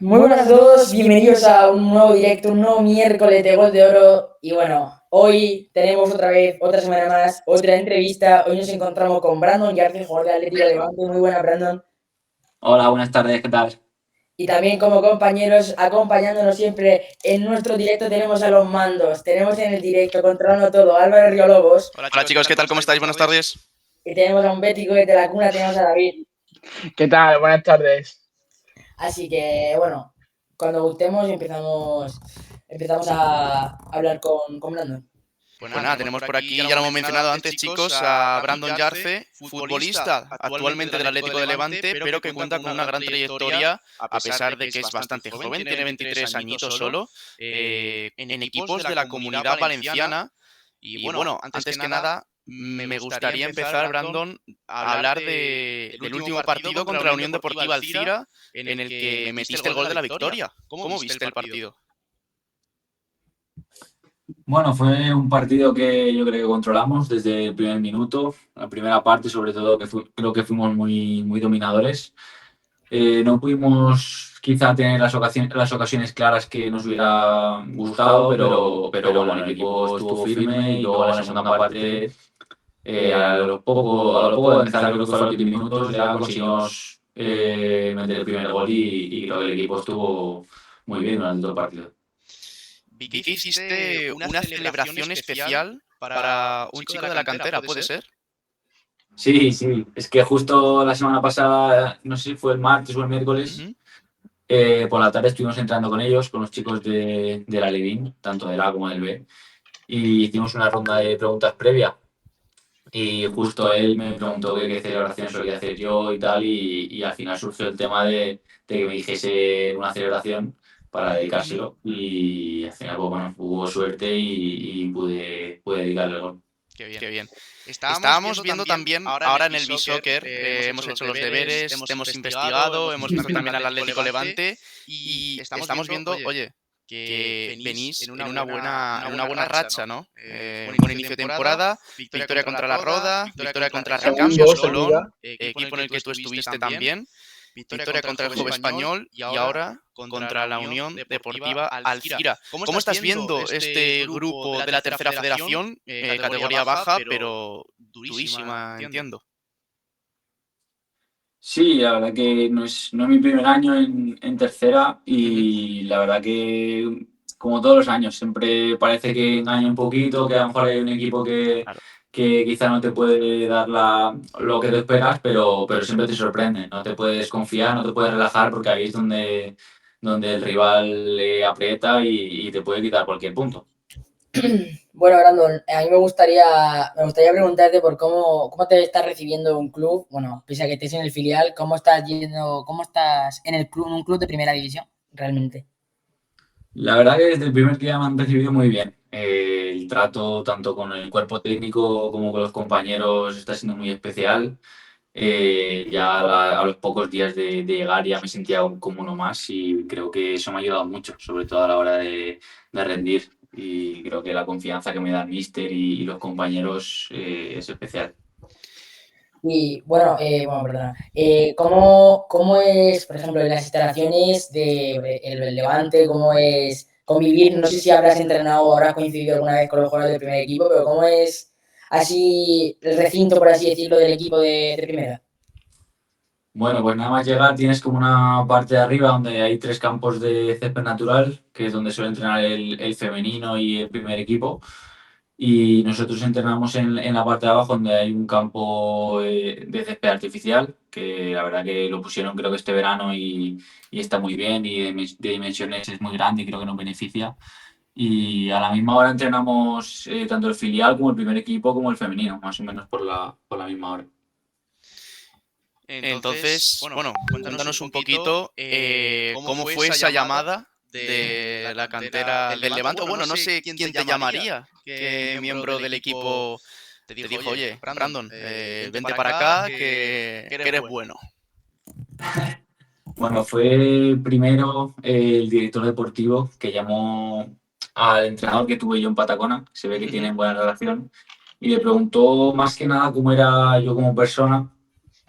Muy buenas a todos, bienvenidos a un nuevo directo, un nuevo miércoles de Gol de Oro. Y bueno, hoy tenemos otra vez, otra semana más, otra entrevista. Hoy nos encontramos con Brandon Yarce, jugador de Atlético de Levante. Muy buena, Brandon. Hola, buenas tardes, ¿qué tal? Y también como compañeros, acompañándonos siempre en nuestro directo, tenemos a los mandos. Tenemos en el directo, controlando todo, Álvaro Riolobos. Hola chicos, ¿qué tal? ¿Cómo estáis? Buenas tardes. Y tenemos a un bético desde la cuna, tenemos a David. ¿Qué tal? Buenas tardes. Así que bueno, cuando gustemos empezamos a hablar con Brandon. Pues nada, tenemos por aquí, ya lo hemos mencionado antes, chicos, a Brandon Yarce, futbolista actualmente del Atlético de Levante, pero que cuenta con una gran trayectoria, a pesar de que es bastante joven, tiene 23 añitos solo, en equipos de la Comunidad Valenciana. Y bueno, antes que nada, me gustaría empezar, Brandon, a hablar del último partido contra la Unión Deportiva Alcira, en el que metiste el gol de la victoria. ¿Cómo viste el partido? Bueno, fue un partido que yo creo que controlamos desde el primer minuto. La primera parte, sobre todo, creo que fuimos muy dominadores. No pudimos quizá tener las ocasiones claras que nos hubiera gustado, pero bueno, el equipo estuvo firme y luego en la segunda parte, a lo poco de empezar, creo que fue a los 10 minutos, ya conseguimos meter el primer gol y creo que el equipo estuvo muy bien durante todo el partido. Vi que hiciste una celebración especial para un chico de la cantera, ¿puede ser? Sí, es que justo la semana pasada, no sé si fue el martes o el miércoles, por la tarde estuvimos entrando con ellos, con los chicos de la Levin, tanto del A como del B, y hicimos una ronda de preguntas previa. Y justo él me preguntó qué celebración solía hacer yo y tal, y al final surgió el tema de que me dijese una celebración para dedicárselo, y al final, pues, bueno, hubo suerte y pude dedicarle el gol. Qué bien. Estábamos viendo también, ahora en el B-Soccer, hemos hecho los deberes, hemos investigado, hemos visto también al Atlético Levante y estamos viendo, oye, que venís en una buena racha, ¿no? Buen inicio de temporada, victoria contra la Roda, victoria contra Recambios, Segundos en Liga. Colón, equipo en el que tú estuviste también, victoria contra el Juve Español y ahora contra la Unión Deportiva Alcira. ¿Cómo estás viendo este grupo de la tercera federación, categoría baja, pero durísima, entiendo? Sí, la verdad que no es mi primer año en tercera, y la verdad que, como todos los años, siempre parece que engaña un poquito, que a lo mejor hay un equipo que, Claro. que quizá no te puede dar lo que te esperas, pero siempre te sorprende. No te puedes confiar, no te puedes relajar, porque ahí es donde el rival le aprieta y te puede quitar cualquier punto. Bueno, Brandon, a mí me gustaría preguntarte por cómo te está recibiendo un club, bueno, pese a que estés en el filial, cómo estás en el club, en un club de primera división, realmente. La verdad que desde el primer día me han recibido muy bien. El trato tanto con el cuerpo técnico como con los compañeros está siendo muy especial. Ya a los pocos días de llegar ya me sentía como uno más, y creo que eso me ha ayudado mucho, sobre todo a la hora de rendir. Y creo que la confianza que me da el míster y los compañeros es especial. Y bueno, perdona, ¿cómo es, por ejemplo, en las instalaciones el Levante, cómo es convivir? No sé si habrás entrenado o habrás coincidido alguna vez con los jugadores del primer equipo, pero ¿cómo es así el recinto, por así decirlo, del equipo de primera? Bueno, pues nada más llegar tienes como una parte de arriba donde hay tres campos de césped natural, que es donde suele entrenar el femenino y el primer equipo. Y nosotros entrenamos en la parte de abajo, donde hay un campo de césped artificial, que la verdad que lo pusieron creo que este verano, y está muy bien, y de dimensiones es muy grande y creo que nos beneficia. Y a la misma hora entrenamos tanto el filial como el primer equipo como el femenino, más o menos por la misma hora. Entonces, bueno, cuéntanos un poquito cómo fue esa llamada de la cantera del Levante. O bueno, no sé quién te llamaría, qué miembro del equipo te dijo, oye, Brandon, vente para acá, que eres bueno. Bueno, fue primero el director deportivo que llamó al entrenador que tuve yo en Patacona, se ve que tienen buena relación, y le preguntó más que nada cómo era yo como persona,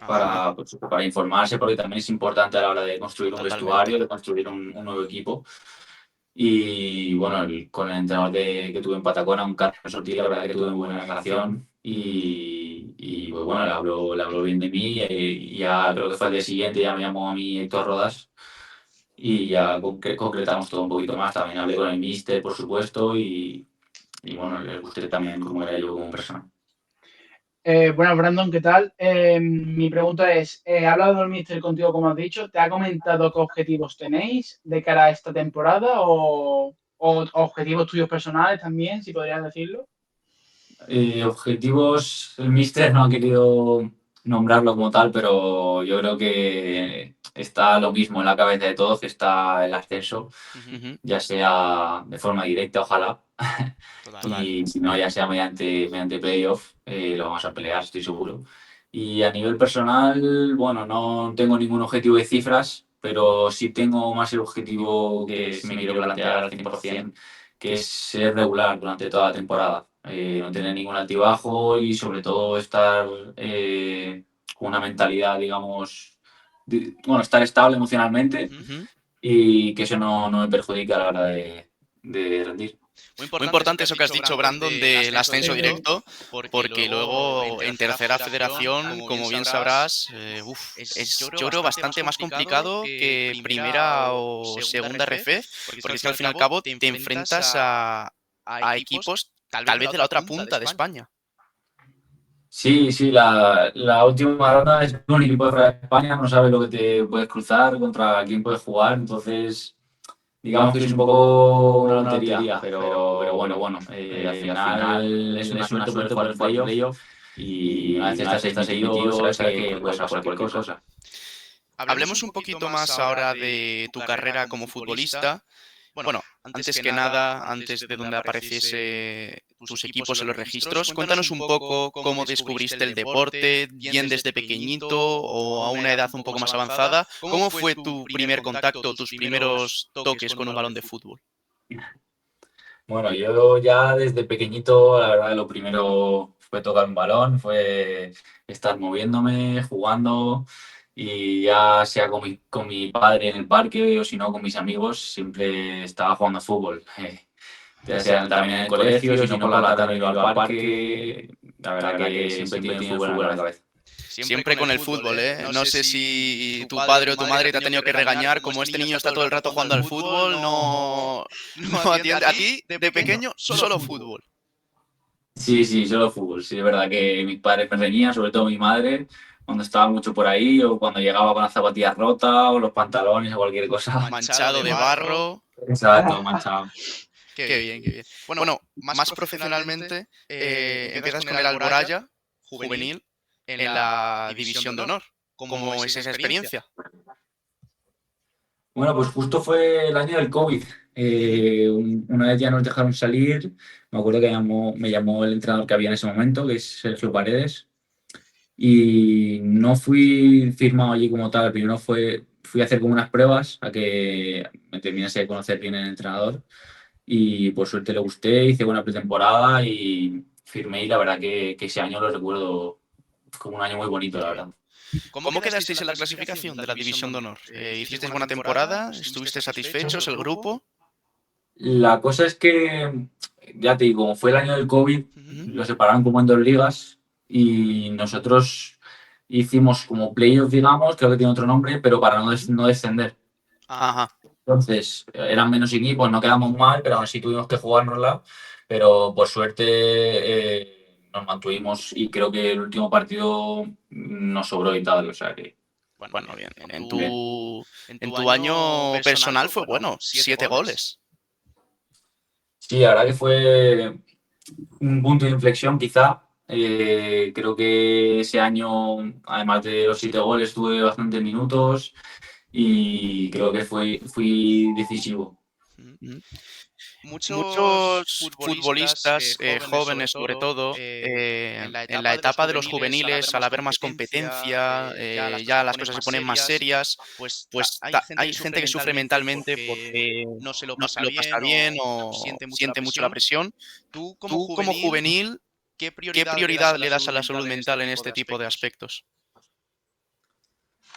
para informarse, porque también es importante a la hora de construir un Totalmente. vestuario, de construir un nuevo equipo. Y bueno, con el entrenador que tuve en Patacona, un Carlos Ortiz, la verdad que tuve muy buena relación y pues bueno, le habló bien de mí y ya creo que fue al día siguiente, ya me llamó a mí Héctor Rodas y ya concretamos todo un poquito más. También hablé con el míster, por supuesto, y bueno, le gusté también cómo era yo como persona. Bueno, Brandon, ¿qué tal? Mi pregunta es, ¿ha hablado el míster contigo, como has dicho? ¿Te ha comentado qué objetivos tenéis de cara a esta temporada o objetivos tuyos personales también, si podrías decirlo? Objetivos, el míster no ha querido nombrarlo como tal, pero yo creo que está lo mismo en la cabeza de todos, que está el ascenso, ya sea de forma directa, ojalá, y si no, ya sea mediante playoff, lo vamos a pelear, estoy seguro. Y a nivel personal, bueno, no tengo ningún objetivo de cifras, pero sí tengo más el objetivo que me quiero plantear al 100%, que es ser regular durante toda la temporada. No tener ningún altibajo y sobre todo estar con una mentalidad, digamos, estar estable emocionalmente y que eso no me perjudique a la hora de rendir. Muy importante eso que has dicho, Brandon, del ascenso directo, porque luego en tercera federación, como bien sabrás, es yo creo bastante más complicado que primera o segunda RF, porque es que al fin y al cabo te enfrentas a equipos tal vez de la otra punta de España. Sí, la última ronda es un equipo de fuera de España, no sabes lo que te puedes cruzar, contra quién puedes jugar, entonces digamos que es un poco una lotería, pero bueno, al final es una suerte poder jugar el playoff y una vez estás ahí metido, sabes que puede pasar cualquier cosa. Hablemos un poquito más ahora de tu carrera como futbolista. Bueno, antes que nada, antes de donde apareciese tus equipos en los registros, cuéntanos un poco cómo descubriste el deporte, bien desde pequeñito o a una edad un poco más avanzada. ¿Cómo fue tu primer contacto, tus primeros toques con un balón de fútbol? Bueno, yo ya desde pequeñito, la verdad, lo primero fue tocar un balón, fue estar moviéndome, jugando y ya sea con mi padre en el parque o si no con mis amigos, siempre estaba jugando fútbol. Ya sea también en el colegio, si no por la tarde iba al parque, la verdad que siempre tiene el fútbol en la cabeza. Siempre con el fútbol, ¿eh? No sé si tu padre o tu madre te ha tenido que regañar, como este niño está todo el rato jugando al fútbol, no atiende a ti, de pequeño, solo fútbol. Sí, solo fútbol. Sí, es verdad que mis padres me reñían, sobre todo mi madre, cuando estaba mucho por ahí o cuando llegaba con las zapatillas rotas o los pantalones o cualquier cosa. Manchado de barro. Exacto, manchado. Qué bien, qué bien. Bueno, más profesionalmente, empiezas con el Alboraya juvenil en la división de honor. ¿Cómo es esa experiencia? Bueno, pues justo fue el año del COVID. Una vez ya nos dejaron salir, me acuerdo que me llamó el entrenador que había en ese momento, que es Sergio Paredes, y no fui firmado allí como tal. Primero fui a hacer como unas pruebas a que me terminase de conocer bien el entrenador y por suerte le gusté, hice buena pretemporada y firmé y la verdad que ese año lo recuerdo como un año muy bonito, la verdad. ¿Cómo quedasteis en la clasificación de la división de honor? ¿Hicisteis buena temporada? ¿Estuvisteis satisfechos el grupo? La cosa es que, ya te digo, como fue el año del COVID, lo separaron como en dos ligas y nosotros hicimos como playoff, digamos, creo que tiene otro nombre, pero para no descender. Ajá. Entonces, eran menos equipos, no quedamos mal, pero aún así tuvimos que jugárnosla. Pero por suerte nos mantuvimos y creo que el último partido nos sobró y tal, o sea que... Bueno, bien. En tu año personal fue bueno, 7 goles. Sí, la verdad que fue un punto de inflexión quizá. Creo que ese año, además de los 7 goles, tuve bastantes minutos y creo que fui decisivo. Muchos futbolistas jóvenes, sobre todo, en la etapa de los juveniles, al haber más competencia, ya las cosas se ponen más serias, pues hay gente que sufre mentalmente porque no se lo pasa bien o siente mucho la presión. Tú, como juvenil, ¿qué prioridad le das a la salud mental en este tipo de aspectos?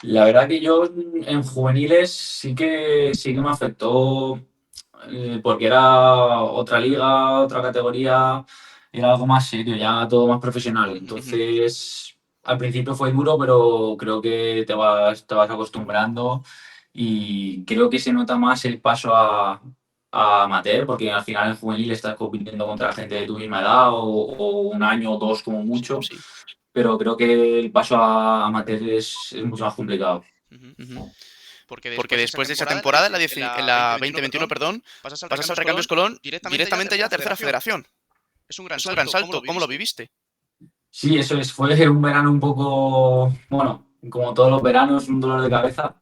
La verdad que yo en juveniles sí que me afectó porque era otra liga, otra categoría, era algo más serio, ya todo más profesional. Entonces, al principio fue duro, pero creo que te vas acostumbrando y creo que se nota más el paso a amateur, porque al final en juvenil estás compitiendo contra gente de tu misma edad o un año o dos como mucho, Sí. pero creo que el paso a amateur es mucho más complicado. Ujú. Porque después de esa temporada, en la 2021, perdón, pasas al Recambios Colón directamente ya a tercera federación. Es un gran salto. ¿Cómo lo viviste? Sí, eso es. Fue un verano un poco, bueno, como todos los veranos, un dolor de cabeza,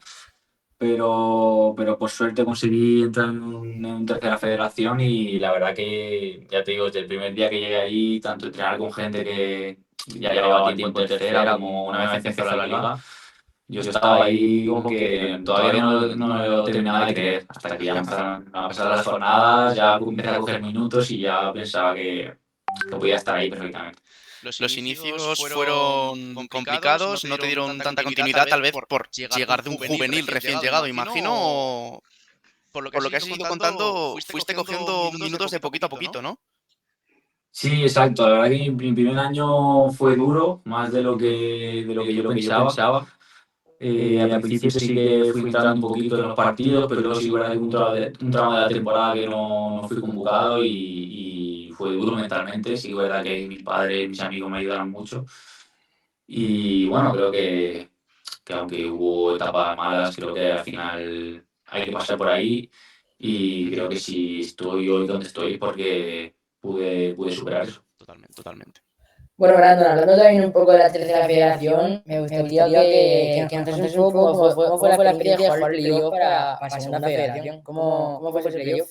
pero por suerte conseguí entrar en tercera federación y la verdad que, ya te digo, desde el primer día que llegué ahí, tanto entrenar con gente que ya llevaba tiempo en tercera como una vez empezó la liga, yo estaba ahí como que todavía no me lo terminaba de creer, hasta que ya empezaron a pasar las jornadas, ya empecé a coger minutos y ya pensaba que podía estar ahí perfectamente. Los inicios fueron complicados, no te dieron tanta continuidad, tal vez por llegar de un juvenil recién llegado, imagino, o por lo que has ido contando, fuiste cogiendo minutos de poquito a poquito, ¿no? Sí, exacto. La verdad que mi primer año fue duro, más de lo que yo pensaba. Al principio sí que fui entrando un poquito en los partidos, pero luego sí que verdad que hubo un tramo de la temporada que no fui convocado y fue duro mentalmente. Sí que es verdad que mis padres y mis amigos me ayudaron mucho. Y bueno, creo que aunque hubo etapas malas, creo que al final hay que pasar por ahí y creo que si estoy hoy donde estoy porque pude superar eso. Totalmente. Bueno, Brandon, hablando también un poco de la tercera federación, me gustaría que nos contases un poco cómo fue la experiencia de jugar playoff para segunda federación. ¿Cómo fue ese playoff?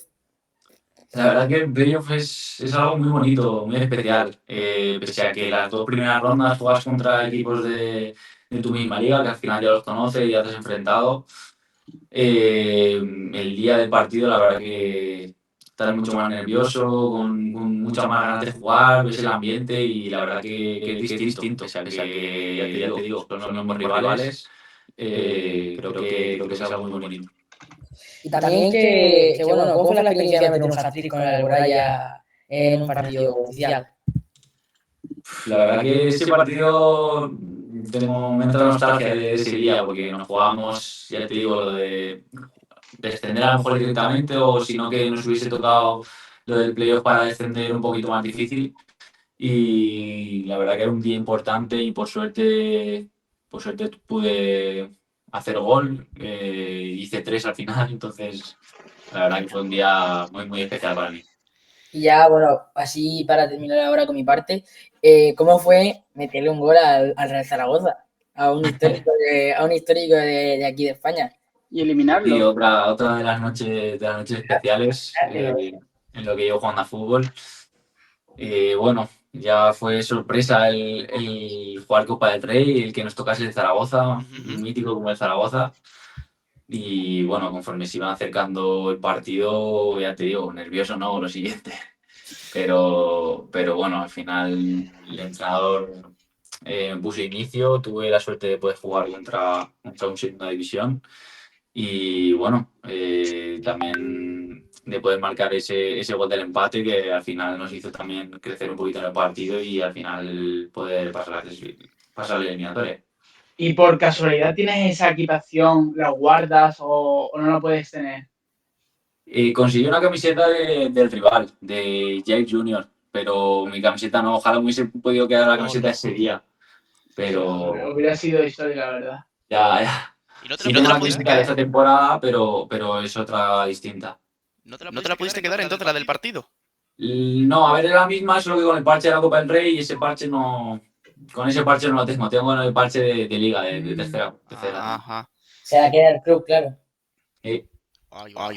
La verdad que el playoff es algo muy bonito, muy especial. Pese a que las dos primeras rondas juegas contra equipos de tu misma liga, que al final ya los conoces y ya te has enfrentado. El día del partido, la verdad que estás mucho más nervioso, con muchas más ganas de jugar, ves el ambiente y la verdad que es distinto. Pese a que ya te digo, son los mismos rivales, creo que es algo muy bonito. Y también bueno, ¿cómo fue la experiencia de meter un hat-trick con el Alboraya en un partido oficial? La verdad que ese partido tengo momento de nostalgia de ese día, porque nos jugábamos, ya te digo, lo de descender a lo mejor directamente o si no que nos hubiese tocado lo del playoff para descender un poquito más difícil. Y la verdad que era un día importante y por suerte pude hacer gol, hice 3 al final, entonces la verdad que fue un día muy, muy especial para mí. Y ya, bueno, así para terminar ahora con mi parte, ¿cómo fue meterle un gol al Real Zaragoza? A un histórico de aquí de España. Y Y eliminarlo. otra de las noches especiales en lo que llevo jugando a fútbol. Bueno, ya fue sorpresa el jugar Copa del Rey, el que nos tocase el Zaragoza, un mítico como el Zaragoza. Y bueno, conforme se iban acercando el partido, ya te digo, nervioso no, lo siguiente. Pero bueno, al final el entrenador me puso inicio, tuve la suerte de poder jugar contra un segunda división y bueno, también de poder marcar ese gol del empate que al final nos hizo también crecer un poquito en el partido y al final poder pasar la eliminatoria. ¿Y por casualidad tienes esa equipación, la guardas o no la puedes tener? Conseguí una camiseta del rival, de Jake Junior, pero mi camiseta no, ojalá me hubiese podido quedar la camiseta ese día, pero Hubiera sido histórica, la verdad. ya. ¿Y no te Sí la tengo la pudiste camiseta de esta quedar? temporada, pero es otra distinta. ¿No te la pudiste quedar entonces la del partido? No, a ver, era la misma, solo que con el parche de la Copa del Rey y ese parche no. Con ese parche no lo tengo el parche de liga, de tercera. Ajá. Se la queda el club, claro. Ahí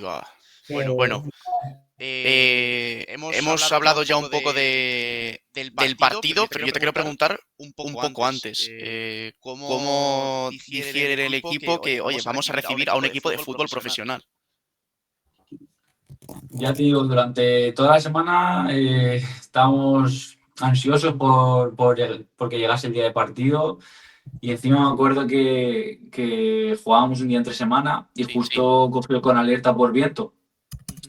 va. Que- Bueno. Hemos hablado ya un poco del partido, pero yo te quiero preguntar un poco antes. ¿Cómo difiere el equipo que, oye, vamos a recibir a un equipo de fútbol profesional? Ya te digo, durante toda la semana estamos ansiosos porque llegase el día de partido. Y encima me acuerdo que jugábamos un día entre semana y Sí, justo cogió con alerta por viento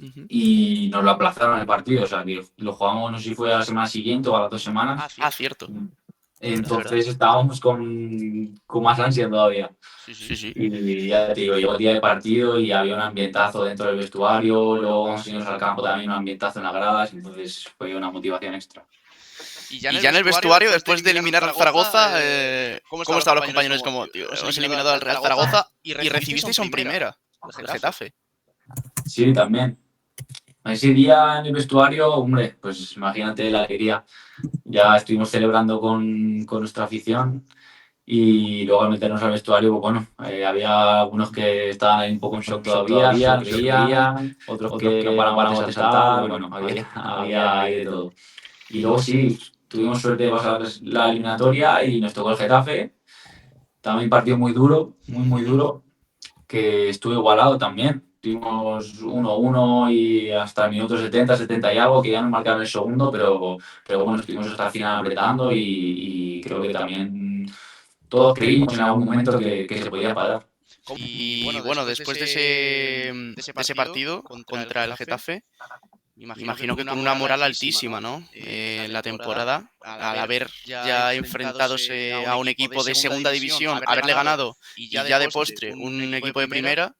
Ujú. y nos lo aplazaron el partido. O sea, que lo jugamos, no sé si fue a la semana siguiente o a las 2 semanas. Cierto. Entonces estábamos con más ansia todavía. Sí. Y ya te digo, llegó el día de partido y había un ambientazo dentro del vestuario, luego vamos a irnos al campo también, un ambientazo en las gradas, entonces fue una motivación extra. Y ya en el vestuario, después de eliminar al Zaragoza, ¿cómo estaban los compañeros? Como, tío, hemos eliminado al Real Zaragoza y recibisteis en primera, el Getafe. Sí, también. Ese día en el vestuario, hombre, pues imagínate la alegría. Ya estuvimos celebrando con nuestra afición y luego al meternos al vestuario, pues bueno, había algunos que estaban ahí un poco en shock todavía, no se lo creían, otros que no paramos de saltar, bueno, había ahí de todo. Y luego sí, tuvimos suerte de pasar la eliminatoria y nos tocó el Getafe. También partido muy duro, muy duro, que estuvo igualado también. Tuvimos 1-1 y hasta el minuto 70, 70 y algo, que ya nos marcaron el segundo, pero bueno, estuvimos hasta el final apretando y creo que también todos creímos en algún momento que se podía parar. Y bueno, después de ese partido contra el Getafe, imagino que con una moral altísima, ¿no? En la temporada, al haber ya enfrentadose a un equipo de segunda división, haberle ganado y ya de postre un equipo de primera,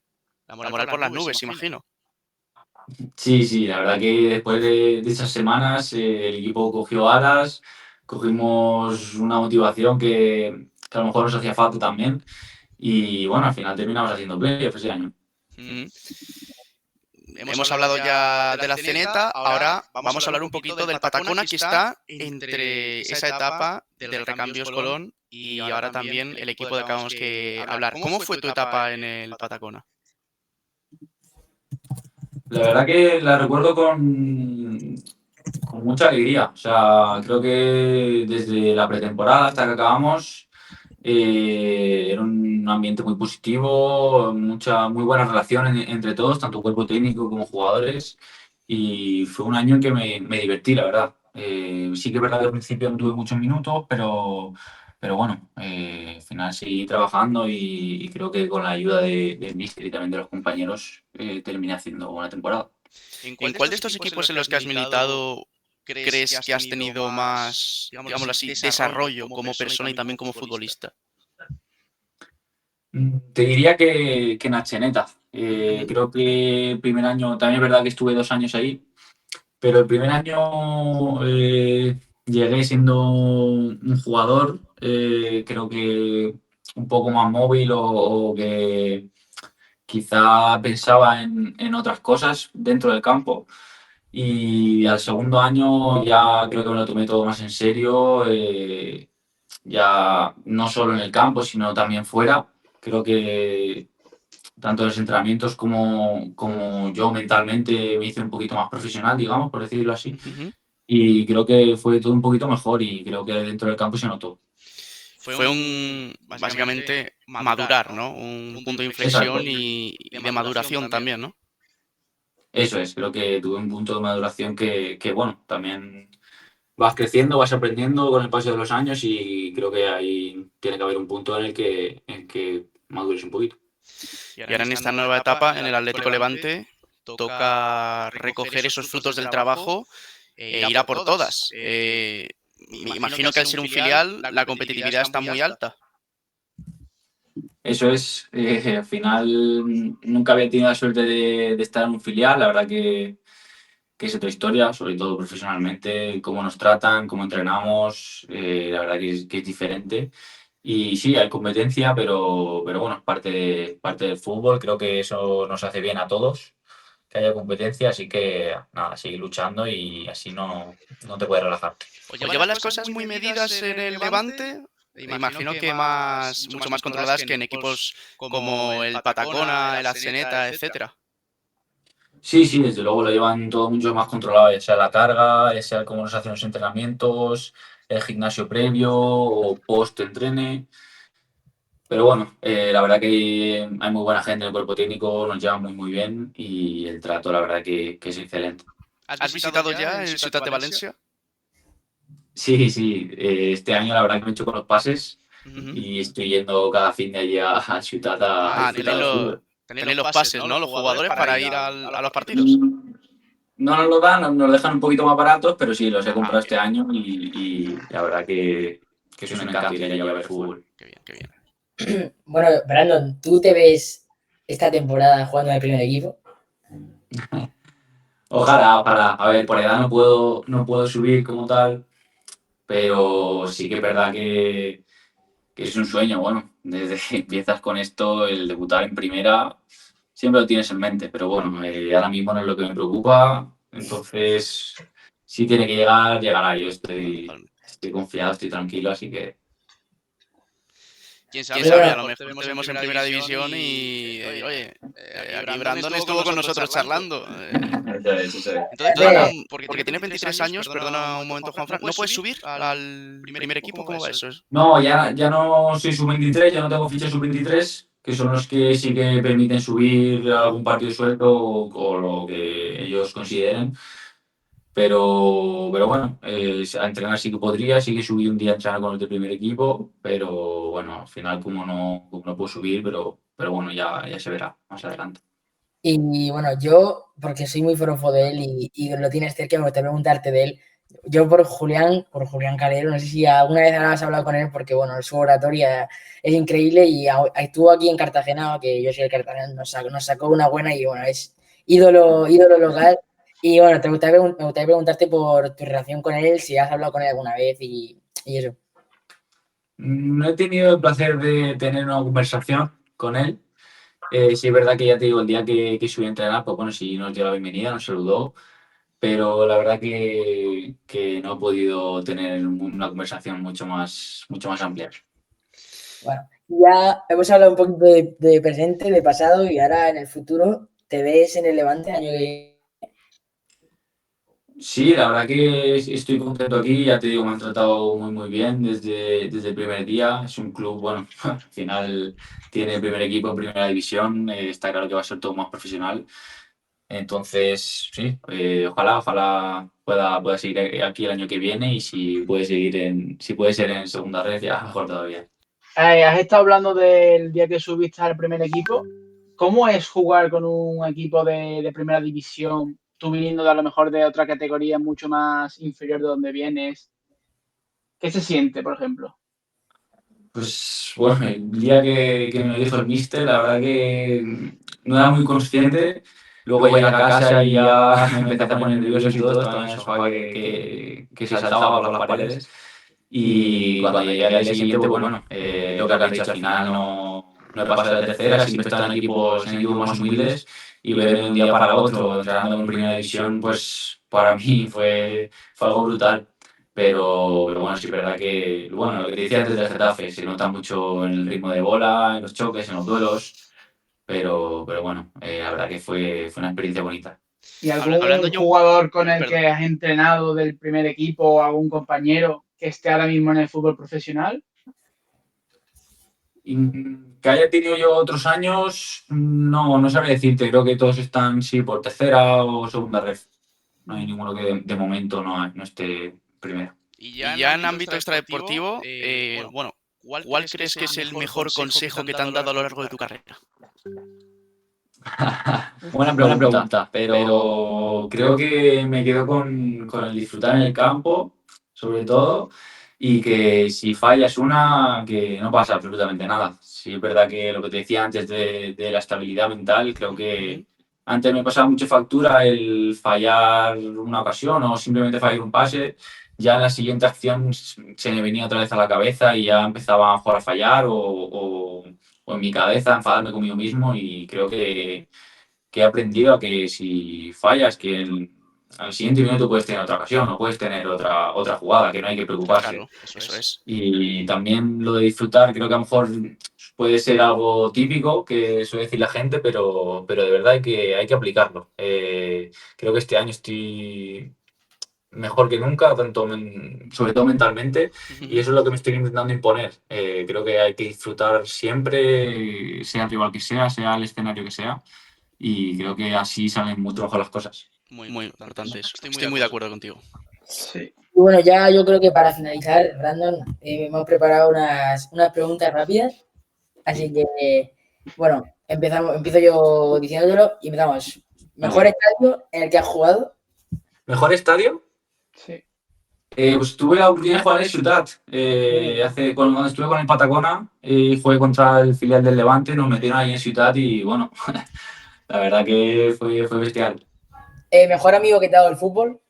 la moral por las nubes, imagino. Sí, la verdad que después de esas semanas el equipo cogió alas, cogimos una motivación que a lo mejor nos hacía falta también y bueno, al final terminamos haciendo playoffs ese año. Hemos hablado ya de la Ceneta, ahora vamos a hablar un poquito del Patacona, que está entre esa etapa del Recambios Colón y ahora también el equipo de que acabamos que hablar. ¿Cómo fue tu etapa en el Patacona? La verdad que la recuerdo con mucha alegría. O sea, creo que desde la pretemporada hasta que acabamos era un ambiente muy positivo, muy buena relación entre todos, tanto cuerpo técnico como jugadores. Y fue un año en que me divertí, la verdad. Sí que es verdad que al principio no tuve muchos minutos, pero bueno, al final seguí trabajando y creo que con la ayuda del míster y también de los compañeros terminé haciendo buena temporada. ¿En cuál de estos equipos en los que has militado crees que has tenido más, digámoslo así, desarrollo como persona y también como futbolista? Te diría que Nacheneta. Creo que el primer año, también es verdad que estuve 2 años ahí, pero el primer año llegué siendo un jugador, creo que un poco más móvil o que quizá pensaba en otras cosas dentro del campo. Y al segundo año ya creo que me lo tomé todo más en serio, ya no solo en el campo, sino también fuera. Creo que tanto en los entrenamientos como yo mentalmente me hice un poquito más profesional, digamos, por decirlo así. Y creo que fue todo un poquito mejor y creo que dentro del campo se notó. Fue básicamente madurar, ¿no? Un punto de inflexión y de maduración también, ¿no? Eso es, creo que tuve un punto de maduración que bueno, también vas creciendo, vas aprendiendo con el paso de los años y creo que ahí tiene que haber un punto en que madures un poquito. Y ahora en esta nueva etapa, en el Atlético Levante, toca recoger esos frutos del trabajo e ir a por todas. Me imagino que al ser un filial, la competitividad está muy alta. Eso es, al final nunca había tenido la suerte de estar en un filial, la verdad que es otra historia, sobre todo profesionalmente, cómo nos tratan, cómo entrenamos, la verdad que es diferente. Y sí, hay competencia, pero bueno, es parte del fútbol, creo que eso nos hace bien a todos, que haya competencia, así que nada, seguir luchando y así no te puedes relajar. ¿Os llevan las cosas muy medidas en el Levante? Me imagino que mucho más controladas que en equipos como el Patacona, el Atzeneta, etcétera. Sí, desde luego lo llevan todo mucho más controlado, ya sea la carga, ya sea cómo nos hacen los entrenamientos, el gimnasio previo o post-entrene. Pero bueno, la verdad que hay muy buena gente en el cuerpo técnico, nos llevan muy bien y el trato, la verdad que es excelente. ¿Has visitado ya el Ciutat de Valencia? Sí, este año la verdad que me he hecho con los pases y estoy yendo cada fin de allí a Ciutat a disfrutar del fútbol. Tenéis los pases, ¿no? Los jugadores para ir a los partidos. No nos lo dan, nos dejan un poquito más baratos, pero sí, los he comprado este año y la verdad que es un encanto ir allí a ver fútbol. Qué bien. Bueno, Brandon, ¿tú te ves esta temporada jugando en el primer equipo? Ojalá. A ver, por edad no puedo subir como tal, pero sí que es verdad que es un sueño, bueno, desde que empiezas con esto, el debutar en primera, siempre lo tienes en mente, pero bueno, ahora mismo no es lo que me preocupa, entonces si tiene que llegar, llegará. Yo estoy confiado, estoy tranquilo, así que... ¿Quién sabe? A lo mejor te vemos en primera división y oye, aquí Brandon estuvo con nosotros charlando. Eso es. Entonces, porque tienes 23 años, perdona un momento, Juanfran, ¿no puedes subir al primer equipo? ¿Cómo va eso? No, ya no soy sub-23, ya no tengo ficha sub-23, que son los que sí que permiten subir a algún partido suelto o lo que ellos consideren. Pero bueno, a entrenar sí que podría, sí que subí un día a entrenar con el del primer equipo, pero bueno, al final como no puedo subir, pero bueno, ya se verá más adelante. Y bueno, yo, porque soy muy forofo de él y lo tienes cerca, me gustaría preguntarte de él. Yo por Julián Calero, no sé si alguna vez has hablado con él, porque bueno, su oratoria es increíble y estuvo aquí en Cartagena, que yo soy el Cartagena, nos sacó una buena y bueno, es ídolo local. Y bueno, me gustaría preguntarte por tu relación con él, si has hablado con él alguna vez y eso. No he tenido el placer de tener una conversación con él. Sí es verdad que ya te digo, el día que subí a entrenar, pues bueno, sí nos dio la bienvenida, nos saludó, pero la verdad que no he podido tener una conversación mucho más amplia. Bueno, ya hemos hablado un poquito de presente, de pasado y ahora en el futuro, ¿te ves en el Levante el año que viene? Sí, la verdad que estoy contento aquí, ya te digo, me han tratado muy bien desde el primer día. Es un club, bueno, al final tiene el primer equipo en primera división, está claro que va a ser todo más profesional. Entonces, sí, ojalá pueda seguir aquí el año que viene y si puede ser en segunda red, ya mejor todavía. Has estado hablando del día que subiste al primer equipo. ¿Cómo es jugar con un equipo de primera división, tú viniendo de a lo mejor de otra categoría mucho más inferior de donde vienes? ¿Qué se siente, por ejemplo? Pues bueno, el día que me lo dijo el míster, la verdad que no era muy consciente. Luego llegué a casa y ya me empecé a poner nervioso y todo, estaba en el sofá que saltaba por las paredes. Y cuando llegué al día siguiente, pues bueno, lo que has dicho, al final no he pasado de tercera, siempre he estado en equipos más humildes y ver de un día para otro entrando en primera división, pues para mí fue algo brutal. Pero bueno, sí es verdad que, bueno, lo que te decía antes del Getafe, se nota mucho en el ritmo de bola, en los choques, en los duelos, pero bueno, la verdad que fue una experiencia bonita. ¿Y algún jugador con el que has entrenado del primer equipo o algún compañero que esté ahora mismo en el fútbol profesional? Que haya tenido yo otros años, no sabría decirte, creo que todos están, sí, por tercera o segunda red. No hay ninguno que de momento no esté primero. Y ya en ámbito extradeportivo, bueno, ¿cuál crees que es el mejor consejo que te han dado a lo largo de tu carrera? Buena pregunta, pero creo que me quedo con el disfrutar en el campo, sobre todo, y que si fallas una, que no pasa absolutamente nada. Sí, es verdad que lo que te decía antes de la estabilidad mental, creo que antes me pasaba mucho factura el fallar una ocasión o simplemente fallar un pase. Ya en la siguiente acción se me venía otra vez a la cabeza y ya empezaba a mejor a fallar o en mi cabeza enfadarme conmigo mismo y creo que he aprendido a que si fallas, al siguiente minuto puedes tener otra ocasión o puedes tener otra jugada, que no hay que preocuparse. Claro, eso es. Y también lo de disfrutar, creo que a lo mejor puede ser algo típico que suele decir la gente, pero de verdad hay que aplicarlo. Creo que este año estoy mejor que nunca, sobre todo mentalmente, y eso es lo que me estoy intentando imponer. Creo que hay que disfrutar siempre, sea el rival que sea el escenario que sea, y creo que así salen mucho mejor las cosas. Muy importante eso. Estoy muy de acuerdo contigo. Sí. bueno, ya yo creo que para finalizar, Brandon, hemos preparado unas preguntas rápidas. Así que, bueno, empiezo yo diciéndotelo y empezamos. ¿Mejor estadio en el que has jugado? ¿Mejor estadio? Sí. Pues tuve la oportunidad de jugar en Ciutat. Cuando estuve con el Patacona, jugué contra el filial del Levante, nos metieron ahí en Ciutat y bueno, la verdad que fue bestial. ¿Mejor amigo que te ha dado el fútbol?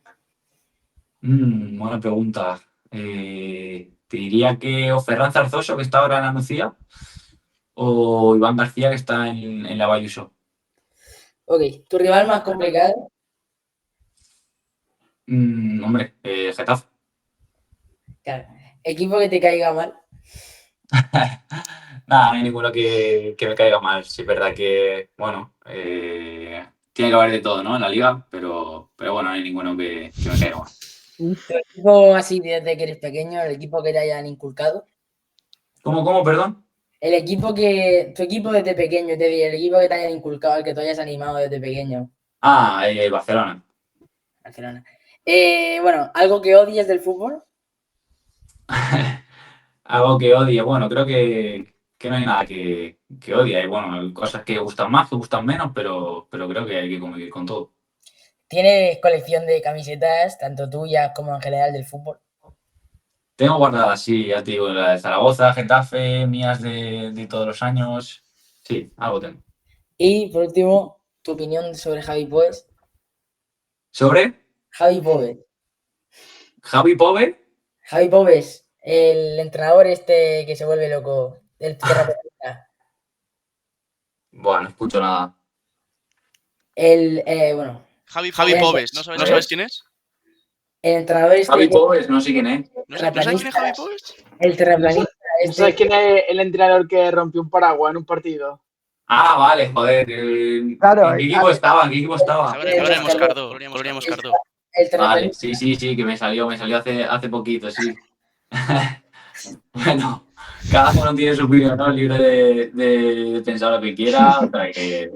Buena pregunta. Te diría que o Ferran Zarzoso, que está ahora en la Nucía, o Iván García, que está en la Bayuso. Ok, ¿tu rival más complicado? Hombre, Getafe. Claro. ¿Equipo que te caiga mal? Nada, no hay ninguno que me caiga mal. Sí, es verdad que, bueno, tiene que haber de todo, ¿no? En la liga, pero bueno, no hay ninguno que me caiga mal. ¿Tu equipo así desde que eres pequeño, el equipo que te hayan inculcado? ¿Cómo, perdón? Tu equipo desde pequeño, te digo, el equipo que te hayan inculcado, el que tú hayas animado desde pequeño. Barcelona. Barcelona. Bueno, ¿algo que odies del fútbol? Algo que odie, bueno, creo que no hay nada que odie. Hay, bueno, hay cosas que gustan más, que gustan menos, pero creo que hay que convivir con todo. ¿Tienes colección de camisetas, tanto tuyas como en general del fútbol? Tengo guardadas, sí, ya te digo, la de Zaragoza, Getafe, mías de todos los años. Sí, algo tengo. Y por último, tu opinión sobre Javi Pobes. ¿Sobre? Javi Pobes. Javi Pove. Javi Pobes, el entrenador este que se vuelve loco, el que representa. Bueno, no escucho nada. Bueno, Javi Pobes, ¿no sabes quién es? el entrenador este. Javi Pobes, no sé quién es. ¿No sabes quién es Javi Pobes? El terraplanista. ¿No sabes quién es el entrenador que rompió un paraguas en un partido? Ah, vale, joder. Claro, ¿En qué equipo estaba? Gloria Moscardó. El Vale, terraplanista. sí, que me salió hace poquito, sí. Bueno, cada uno tiene su opinión, ¿no? Libre de pensar lo que quiera, o sea que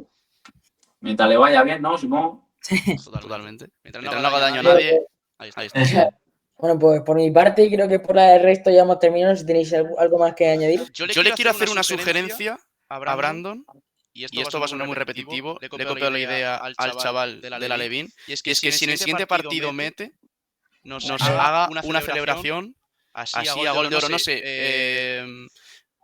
mientras le vaya bien, ¿no? Supongo. Totalmente. Mientras no haga daño a nadie, ahí está. Bueno, pues por mi parte, creo que por el resto ya hemos terminado. Si tenéis algo más que añadir. Yo le quiero hacer una sugerencia a Brandon, y esto va a sonar muy repetitivo. Le he copiado la idea al chaval de la Levin, y es que si en el siguiente partido mete, nos haga una celebración así a gol de oro, no sé.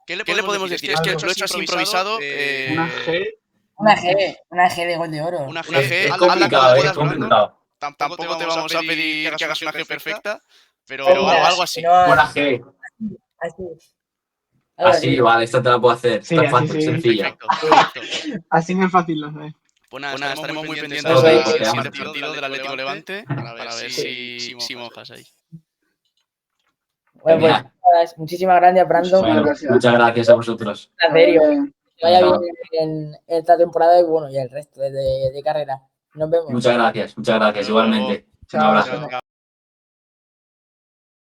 ¿Qué le podemos decir? Es que lo he hecho así improvisado. Una G. Una G de gol de oro. Una G. Es complicado, es complicado. Tampoco te vamos a pedir que hagas una G perfecta, pero Venga, algo así. Una G. Así. Así, vale, esta te la puedo hacer. Sí, Está así fácil, sí. sencilla. Perfecto. Así me es fácil lo sé. Pues nada, estaremos muy pendientes Ok, del pues siguiente quedamos. partido del Atlético Levante para ver si mojas ahí. Bueno, pues Genial. muchísimas gracias, Brandon. Bueno, muchas gracias a vosotros. En serio. Que vaya Chao. bien en esta temporada y bueno, y el resto de carrera. Nos vemos. Muchas gracias, Hasta luego. igualmente. Un Chao, abrazo. chao.